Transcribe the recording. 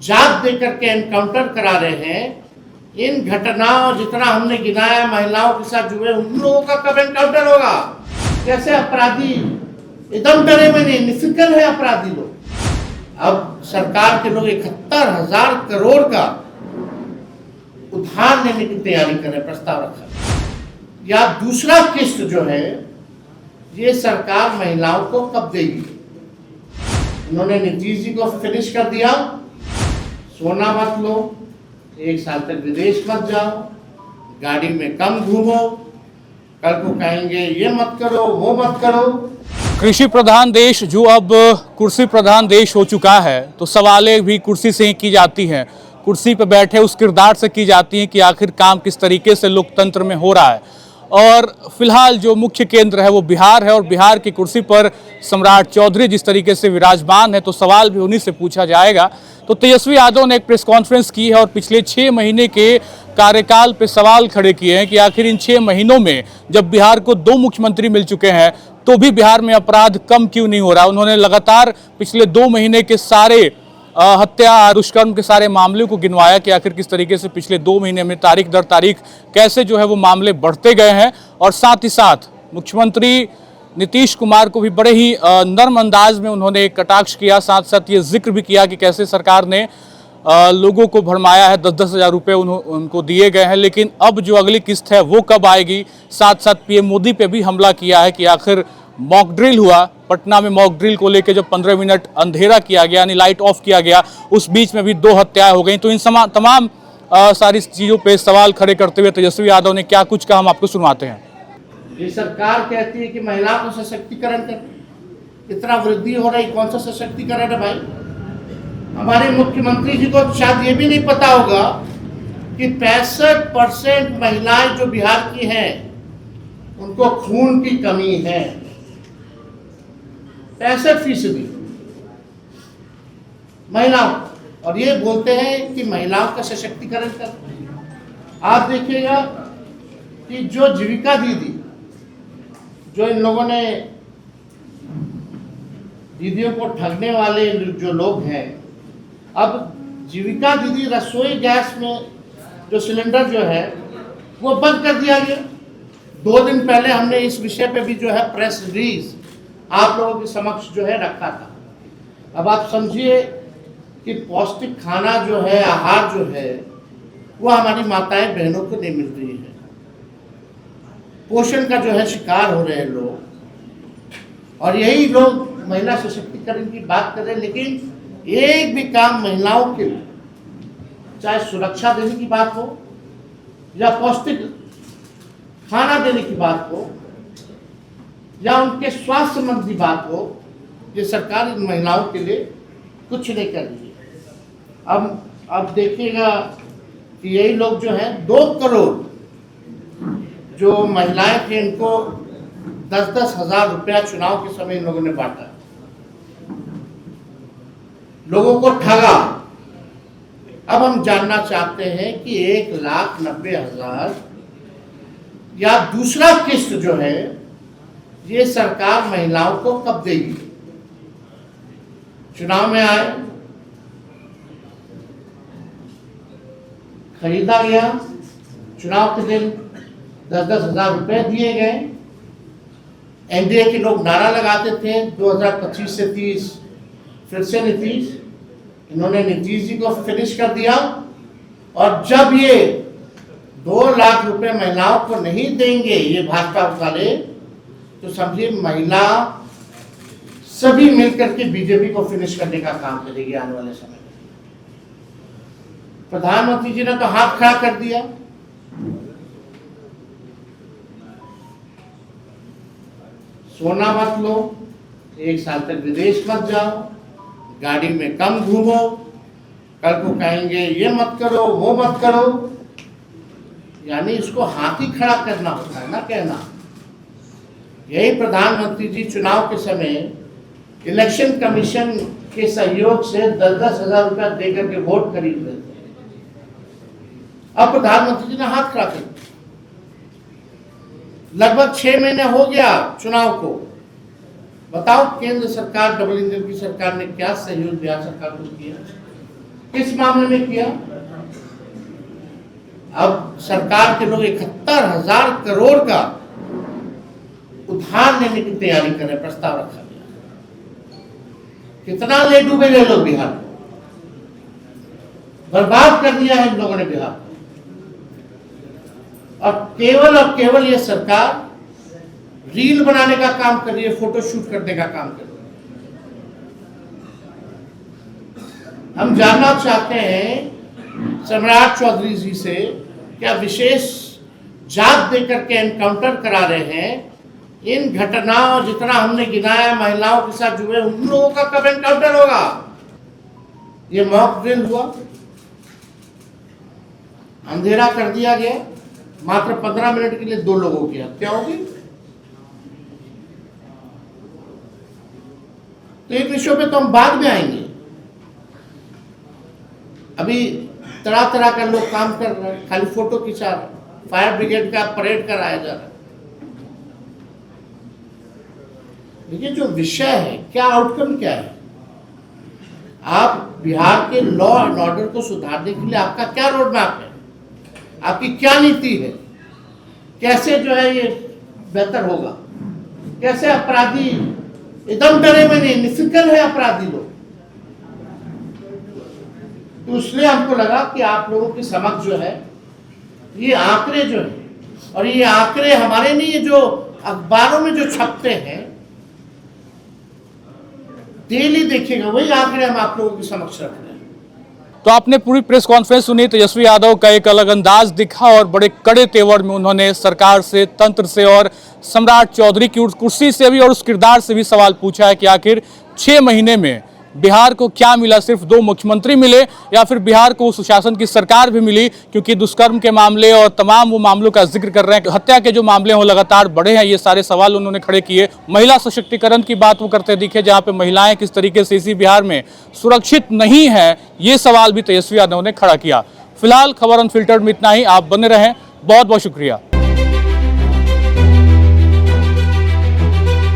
जात देकर के एनकाउंटर करा रहे हैं। इन घटनाओं जितना हमने गिनाया महिलाओं के साथ जुड़े उन लोगों का कब एनकाउंटर होगा? कैसे अपराधी एकदम डरे में नहीं, निफिकर है अपराधी लोग। अब सरकार के लोग 71,000 करोड़ का उधार लेने की तैयारी कर रहे, प्रस्ताव रखा। या दूसरा किस्त जो है ये सरकार महिलाओं को कब देगी? उन्होंने नीतीश जी को फिनिश कर दिया, सोना मत लो, 1 साल तक विदेश मत जाओ, गाड़ी में कम घूमो, कल को कहेंगे ये मत करो वो मत करो। कृषि प्रधान देश जो अब कुर्सी प्रधान देश हो चुका है, तो सवालें भी कुर्सी से ही की जाती हैं, कुर्सी पर बैठे उस किरदार से की जाती हैं कि आखिर काम किस तरीके से लोकतंत्र में हो रहा है। और फिलहाल जो मुख्य केंद्र है वो बिहार है और बिहार की कुर्सी पर सम्राट चौधरी जिस तरीके से विराजमान है, तो सवाल भी उन्हीं से पूछा जाएगा। तो तेजस्वी यादव ने एक प्रेस कॉन्फ्रेंस की है और पिछले 6 महीने के कार्यकाल पे सवाल खड़े किए हैं कि आखिर इन 6 महीनों में जब बिहार को 2 मुख्यमंत्री मिल चुके हैं तो भी बिहार में अपराध कम क्यों नहीं हो रहा। उन्होंने लगातार पिछले 2 महीने के सारे हत्या दुष्कर्म के सारे मामलों को गिनवाया कि आखिर किस तरीके से पिछले 2 महीने में तारीख दर तारीख कैसे जो है वो मामले बढ़ते गए हैं। और साथ ही साथ मुख्यमंत्री नीतीश कुमार को भी बड़े ही नर्म अंदाज में उन्होंने कटाक्ष किया, साथ साथ ये जिक्र भी किया कि कैसे सरकार ने लोगों को भरमाया है, 10-10 हज़ार रुपये उनको दिए गए हैं, लेकिन अब जो अगली किस्त है वो कब आएगी। साथ साथ पीएम मोदी पे भी हमला किया है कि आखिर मॉक ड्रिल हुआ पटना में, मॉक ड्रिल को लेकर जब 15 मिनट अंधेरा किया गया यानी लाइट ऑफ किया गया, उस बीच में भी 2 हत्याएं हो गई। तो इन तमाम सारी चीज़ों पे सवाल खड़े करते हुए तेजस्वी यादव ने क्या कुछ कहा हम आपको सुनवाते हैं। ये सरकार कहती है कि महिलाओं को सशक्तिकरण कर, इतना वृद्धि हो रही, कौन सा सशक्तिकरण है भाई? हमारे मुख्यमंत्री जी को शायद ये भी नहीं पता होगा कि 65% महिलाएं जो बिहार की हैं उनको खून की कमी है, 65% महिलाओं। और ये बोलते हैं कि महिलाओं का सशक्तिकरण कर। आप देखिएगा कि जो जीविका दीदी, जो इन लोगों ने दीदियों को ठगने वाले जो लोग हैं, अब जीविका दीदी रसोई गैस में जो सिलेंडर जो है वो बंद कर दिया गया। 2 दिन पहले हमने इस विषय पे भी जो है प्रेस रिलीज आप लोगों के समक्ष जो है रखा था। अब आप समझिए कि पौष्टिक खाना जो है, आहार जो है वो हमारी माताएं बहनों को नहीं मिल रही है, पोषण का जो है शिकार हो रहे हैं लोग। और यही लोग महिला सशक्तिकरण की बात कर रहे हैं, लेकिन एक भी काम महिलाओं के लिए, चाहे सुरक्षा देने की बात हो या पौष्टिक खाना देने की बात हो या उनके स्वास्थ्य संबंधी बात हो, ये सरकार इन महिलाओं के लिए कुछ नहीं कर रही है। अब देखिएगा कि यही लोग जो हैं 2 करोड़ जो महिलाएं थे इनको 10-10 हज़ार रुपया चुनाव के समय इन लोगों ने बांटा, लोगों को ठगा। अब हम जानना चाहते हैं कि 1,90,000 या दूसरा किस्त जो है ये सरकार महिलाओं को कब देगी? चुनाव में आए, खरीदा गया, चुनाव के दिन 10-10 हज़ार रुपए दिए गए। एनडीए के लोग नारा लगाते थे 2025 से 30, फिर से नीतीश, इन्होंने नीतीश जी को फिनिश कर दिया। और जब ये 2 लाख रुपए महिलाओं को नहीं देंगे ये भाजपा वाले, तो समझिए महिला सभी मिलकर के बीजेपी को फिनिश करने का काम करेगी आने वाले समय में। प्रधानमंत्री जी ने तो हाथ खड़ा कर दिया, सोना मत लो, 1 साल तक विदेश मत जाओ, गाड़ी में कम घूमो, कल को कहेंगे ये मत करो वो मत करो। यानी इसको हाथ ही खड़ा करना होता है ना कहना। यही प्रधानमंत्री जी चुनाव के समय इलेक्शन कमीशन के सहयोग से 10-10 हज़ार रुपया देकर के वोट खरीद रहे थे। अब प्रधानमंत्री जी ने हाथ खड़ा कर दिया। लगभग 6 महीने हो गया चुनाव को। बताओ केंद्र सरकार, डबल इंजन की सरकार ने क्या सहयोग बिहार सरकार को किया? किस मामले में किया? अब सरकार के लोग 71,000 करोड़ का उधार लेने की तैयारी कर रहे, प्रस्ताव रखा गया। कितना ले डूबे ले लोग बिहार को, बर्बाद कर दिया है इन लोगों ने बिहार को। और केवल ये सरकार रील बनाने का काम कर रही है, फोटो शूट करने का काम कर रही है। हम जानना चाहते हैं सम्राट चौधरी जी से, क्या विशेष जांच देकर के एनकाउंटर करा रहे हैं? इन घटनाओं जितना हमने गिनाया महिलाओं के साथ जुड़े, उन लोगों का कब एनकाउंटर होगा? ये मॉक ड्रिल हुआ, अंधेरा कर दिया गया, मात्र 15 मिनट के लिए 2 लोगों की हत्या होगी। तो एक विषय पे तो हम बाद में आएंगे। अभी तरह तरह का लोग काम कर रहे हैं, खाली फोटो खिंचा रहे हैं, फायर ब्रिगेड का परेड कराया जा रहा है। देखिए जो विषय है, क्या आउटकम क्या है? आप बिहार के लॉ एंड ऑर्डर को सुधारने के लिए आपका क्या रोड मैप है? आपकी क्या नीति है? कैसे जो है ये बेहतर होगा? कैसे अपराधी एकदम डरे में नहीं, निफिकल है अपराधी लोग। तो इसलिए हमको लगा कि आप लोगों के समक्ष जो है ये आंकड़े जो है, और ये आंकड़े हमारे नहीं, ये जो अखबारों में जो छपते हैं डेली देखिएगा, वही आंकड़े हम आप लोगों के समक्ष रख रहे हैं। तो आपने पूरी प्रेस कॉन्फ्रेंस सुनी। तेजस्वी यादव का एक अलग अंदाज दिखा और बड़े कड़े तेवर में उन्होंने सरकार से, तंत्र से और सम्राट चौधरी की कुर्सी से भी और उस किरदार से भी सवाल पूछा है कि आखिर 6 महीने में बिहार को क्या मिला? सिर्फ 2 मुख्यमंत्री मिले या फिर बिहार को सुशासन की सरकार भी मिली? क्योंकि दुष्कर्म के मामले और तमाम वो मामलों का जिक्र कर रहे हैं, हत्या के जो मामले हैं वो लगातार बढ़े हैं। ये सारे सवाल उन्होंने खड़े किए। महिला सशक्तिकरण की बात वो करते दिखे, जहां पे महिलाएं किस तरीके से इसी बिहार में सुरक्षित नहीं है, ये सवाल भी तेजस्वी यादव ने खड़ा किया। फिलहाल खबर अनफिल्टर्ड में इतना ही। आप बने रहें, बहुत बहुत शुक्रिया।